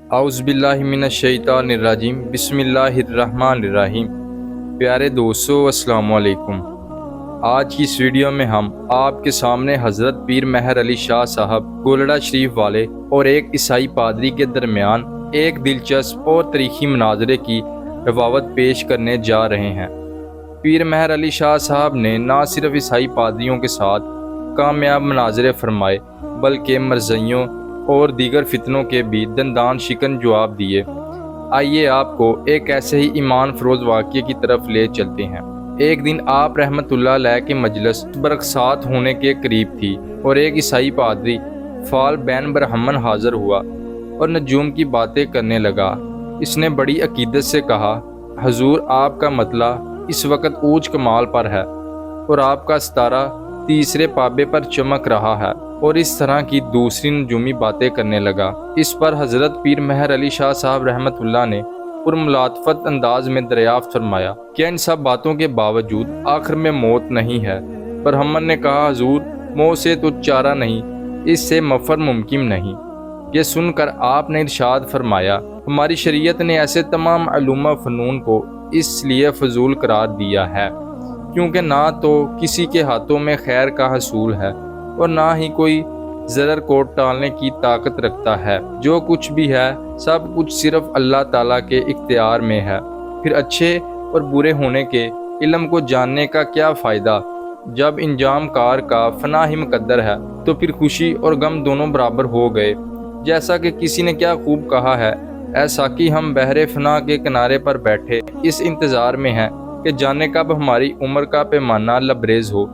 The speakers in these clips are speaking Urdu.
اعوذ باللہ من الشیطان الرجیم، بسم اللہ الرحمن الرحیم۔ پیارے دوستو، السلام علیکم۔ آج کی اس ویڈیو میں ہم آپ کے سامنے حضرت پیر مہر علی شاہ صاحب گولڑا شریف والے اور ایک عیسائی پادری کے درمیان ایک دلچسپ اور تاریخی مناظرے کی روایت پیش کرنے جا رہے ہیں۔ پیر مہر علی شاہ صاحب نے نہ صرف عیسائی پادریوں کے ساتھ کامیاب مناظرے فرمائے بلکہ مرزائیوں اور دیگر فتنوں کے بھی دندان شکن جواب دیے۔ آئیے آپ کو ایک ایسے ہی ایمان فروز واقعے کی طرف لے چلتے ہیں۔ ایک دن آپ رحمت اللہ علیہ کی مجلس برکسات ہونے کے قریب تھی اور ایک عیسائی پادری فال بین برہمن حاضر ہوا اور نجوم کی باتیں کرنے لگا۔ اس نے بڑی عقیدت سے کہا، حضور، آپ کا مطلع اس وقت اونچ کمال پر ہے اور آپ کا ستارہ تیسرے پابے پر چمک رہا ہے، اور اس طرح کی دوسری نجومی باتیں کرنے لگا۔ اس پر حضرت پیر مہر علی شاہ صاحب رحمت اللہ نے پرملاطفت انداز میں دریافت فرمایا، کیا ان سب باتوں کے باوجود آخر میں موت نہیں ہے؟ برہمن نے کہا، حضور، موت سے تو چارہ نہیں، اس سے مفر ممکن نہیں۔ یہ سن کر آپ نے ارشاد فرمایا، ہماری شریعت نے ایسے تمام علوم و فنون کو اس لیے فضول قرار دیا ہے کیونکہ نہ تو کسی کے ہاتھوں میں خیر کا حصول ہے اور نہ ہی کوئی ضرر کو ٹالنے کی طاقت رکھتا ہے۔ جو کچھ بھی ہے سب کچھ صرف اللہ تعالیٰ کے اختیار میں ہے۔ پھر اچھے اور برے ہونے کے علم کو جاننے کا کیا فائدہ جب انجام کار کا فنا ہی مقدر ہے؟ تو پھر خوشی اور غم دونوں برابر ہو گئے۔ جیسا کہ کسی نے کیا خوب کہا ہے، اے ساقی، ہم بحر فنا کے کنارے پر بیٹھے اس انتظار میں ہیں کہ جانے کب ہماری عمر کا پیمانہ لبریز ہو۔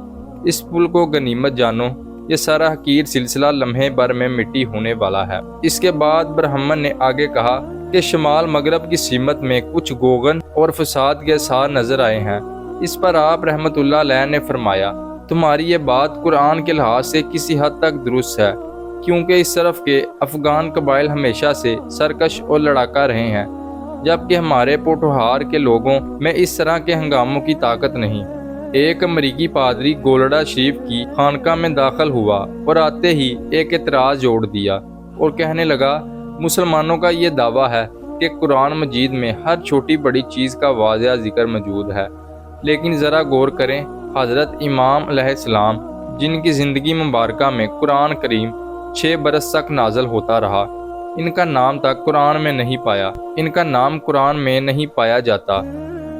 اس پل کو غنیمت جانو، یہ سارا حقیر سلسلہ لمحے بھر میں مٹی ہونے والا ہے۔ اس کے بعد برہمن نے آگے کہا کہ شمال مغرب کی سمت میں کچھ گوگن اور فساد کے آثار نظر آئے ہیں۔ اس پر آپ رحمت اللہ علیہ نے فرمایا، تمہاری یہ بات قرآن کے لحاظ سے کسی حد تک درست ہے، کیونکہ اس طرف کے افغان قبائل ہمیشہ سے سرکش اور لڑاکا رہے ہیں، جبکہ ہمارے پوٹھوہار کے لوگوں میں اس طرح کے ہنگاموں کی طاقت نہیں۔ ایک امریکی پادری گولڑا شریف کی خانقاہ میں داخل ہوا اور آتے ہی ایک اعتراض جوڑ دیا اور کہنے لگا، مسلمانوں کا یہ دعویٰ ہے کہ قرآن مجید میں ہر چھوٹی بڑی چیز کا واضح ذکر موجود ہے، لیکن ذرا غور کریں، حضرت امام علیہ السلام جن کی زندگی مبارکہ میں قرآن کریم 6 برس تک نازل ہوتا رہا، ان کا نام تک قرآن میں نہیں پایا، ان کا نام قرآن میں نہیں پایا جاتا۔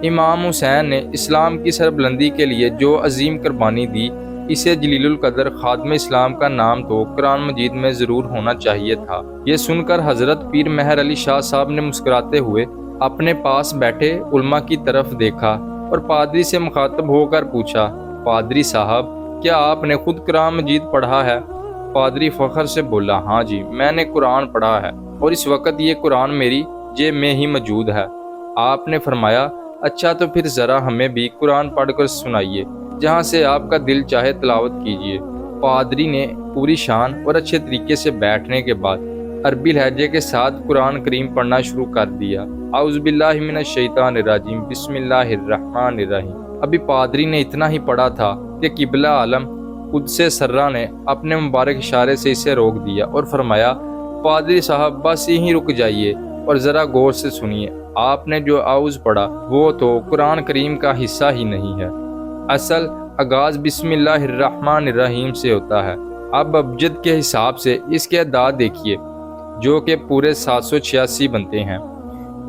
امام حسین نے اسلام کی سربلندی کے لیے جو عظیم قربانی دی، اسے جلیل القدر خادم اسلام کا نام تو قرآن مجید میں ضرور ہونا چاہیے تھا۔ یہ سن کر حضرت پیر مہر علی شاہ صاحب نے مسکراتے ہوئے اپنے پاس بیٹھے علماء کی طرف دیکھا اور پادری سے مخاطب ہو کر پوچھا، پادری صاحب، کیا آپ نے خود قرآن مجید پڑھا ہے؟ پادری فخر سے بولا، ہاں جی، میں نے قرآن پڑھا ہے اور اس وقت یہ قرآن میری جیب میں ہی موجود ہے۔ آپ نے فرمایا، اچھا تو پھر ذرا ہمیں بھی قرآن پڑھ کر سنائیے، جہاں سے آپ کا دل چاہے تلاوت کیجیے۔ پادری نے پوری شان اور اچھے طریقے سے بیٹھنے کے بعد عربی لہجے کے ساتھ قرآن کریم پڑھنا شروع کر دیا۔ اعوذ باللہ من الشیطان الرجیم، بسم اللہ الرحمن الرحیم۔ ابھی پادری نے اتنا ہی پڑھا تھا کہ قبلہ عالم قدس سرہ نے اپنے مبارک اشارے سے اسے روک دیا اور فرمایا، پادری صاحب، بس یہیں رک جائیے اور ذرا غور سے سنیے۔ آپ نے جو اعوذ پڑھا وہ تو قرآن کریم کا حصہ ہی نہیں ہے۔ اصل آغاز بسم اللہ الرحمن الرحیم سے ہوتا ہے۔ اب ابجد کے حساب سے اس کے اعداد دیکھیے، جو کہ پورے 786 بنتے ہیں۔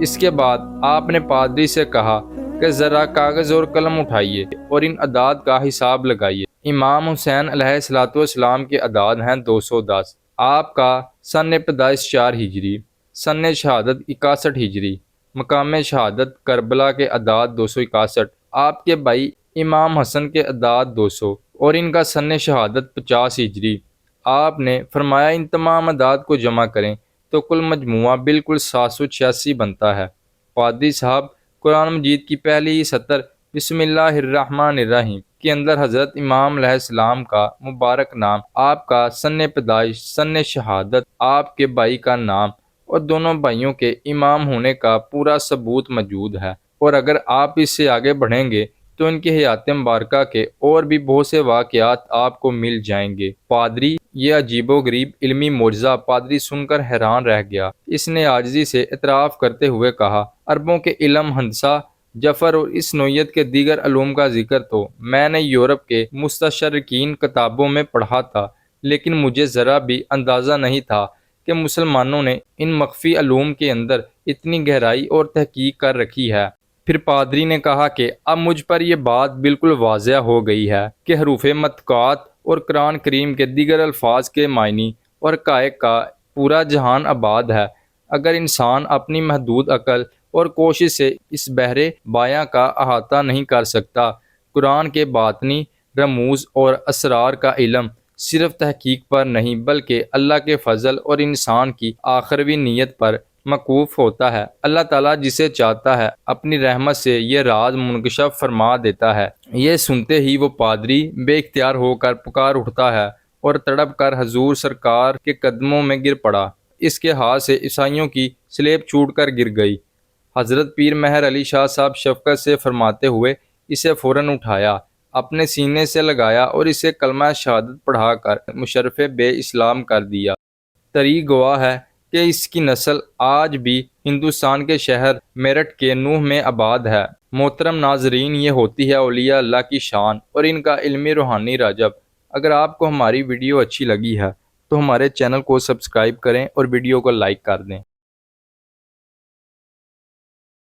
اس کے بعد آپ نے پادری سے کہا کہ ذرا کاغذ اور قلم اٹھائیے اور ان اعداد کا حساب لگائیے۔ امام حسین علیہ السلام کے اعداد ہیں 210۔ آپ کا سن پیدائش 4 ہجری، سن شہادت 61 ہجری، مقام شہادت کربلا کے اعداد 261، آپ کے بھائی امام حسن کے اعداد 200 اور ان کا سن شہادت 50 ہجری۔ آپ نے فرمایا، ان تمام اعداد کو جمع کریں تو کل مجموعہ بالکل 786 بنتا ہے۔ پادری صاحب، قرآن مجید کی پہلی سطر بسم اللہ الرحمن الرحیم کے اندر حضرت امام علیہ السلام کا مبارک نام، آپ کا سن پیدائش، سن شہادت، آپ کے بھائی کا نام اور دونوں بھائیوں کے امام ہونے کا پورا ثبوت موجود ہے، اور اگر آپ اس سے آگے بڑھیں گے تو ان کی حیات مبارکہ کے اور بھی بہت سے واقعات آپ کو مل جائیں گے۔ پادری، یہ عجیب و غریب علمی معجزہ پادری سن کر حیران رہ گیا۔ اس نے عاجزی سے اعتراف کرتے ہوئے کہا، عربوں کے علم، ہندسہ، جفر اور اس نوعیت کے دیگر علوم کا ذکر تو میں نے یورپ کے مستشرقین کتابوں میں پڑھا تھا، لیکن مجھے ذرا بھی اندازہ نہیں تھا کہ مسلمانوں نے ان مخفی علوم کے اندر اتنی گہرائی اور تحقیق کر رکھی ہے۔ پھر پادری نے کہا کہ اب مجھ پر یہ بات بالکل واضح ہو گئی ہے کہ حروف متقاط اور قرآن کریم کے دیگر الفاظ کے معنی اور حقائق کا پورا جہان آباد ہے۔ اگر انسان اپنی محدود عقل اور کوشش سے اس بحر بیاں کا احاطہ نہیں کر سکتا، قرآن کے باطنی رموز اور اسرار کا علم صرف تحقیق پر نہیں بلکہ اللہ کے فضل اور انسان کی آخروی نیت پر موقوف ہوتا ہے۔ اللہ تعالیٰ جسے چاہتا ہے اپنی رحمت سے یہ راز منکشف فرما دیتا ہے۔ یہ سنتے ہی وہ پادری بے اختیار ہو کر پکار اٹھتا ہے اور تڑپ کر حضور سرکار کے قدموں میں گر پڑا۔ اس کے ہاتھ سے عیسائیوں کی سلیب چھوٹ کر گر گئی۔ حضرت پیر مہر علی شاہ صاحب شفقت سے فرماتے ہوئے اسے فوراً اٹھایا، اپنے سینے سے لگایا اور اسے کلمہ شہادت پڑھا کر مشرف بے اسلام کر دیا۔ تاریخ گواہ ہے کہ اس کی نسل آج بھی ہندوستان کے شہر میرٹھ کے نوح میں آباد ہے۔ محترم ناظرین، یہ ہوتی ہے اولیاء اللہ کی شان اور ان کا علمی روحانی راجب۔ اگر آپ کو ہماری ویڈیو اچھی لگی ہے تو ہمارے چینل کو سبسکرائب کریں اور ویڈیو کو لائک کر دیں۔